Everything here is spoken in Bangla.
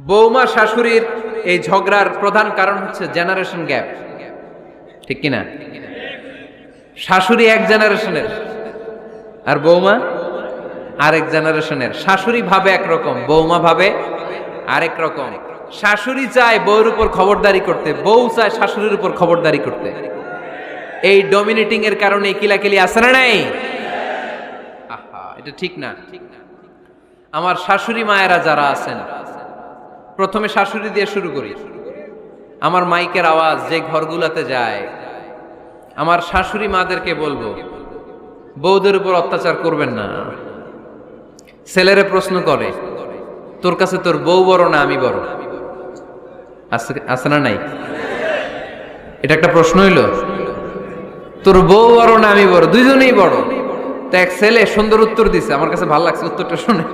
বৌমা শাশুড়ির এই ঝগড়ার প্রধান কারণ হচ্ছে জেনারেশন গ্যাপ, ঠিক কিনা? শাশুড়ি এক জেনারেশনের আর বৌমা আরেক জেনারেশনের। শাশুড়ি ভাবে একরকম, বৌমা ভাবে আরেক রকম। শাশুড়ি চায় বউর উপর খবরদারি করতে, বউ চায় শাশুড়ির উপর খবরদারি করতে। এই ডমিনেটিং এর কারণে কিলাকিলি আছে না নাই? আহা, এটা ঠিক না। আমার শাশুড়ি মায়েরা যারা আছেন, প্রথমে শাশুড়ি দিয়ে শুরু করি। আমার মাইকের আওয়াজ যে ঘরগুলাতে যায়, আমার শাশুড়ি মাদেরকে বলবো, বউদের উপর অত্যাচার করবেন না। ছেলেরে প্রশ্ন করে, তোর কাছে তোর বউ বড় না আমি বড়? আছে না নাই? এটা একটা প্রশ্ন হইল। তোর বউ বড় না আমি বড়? দুইজনেই বড়। তো এক ছেলে সুন্দর উত্তর দিছে, আমার কাছে ভালো লাগছে উত্তরটা শুনে।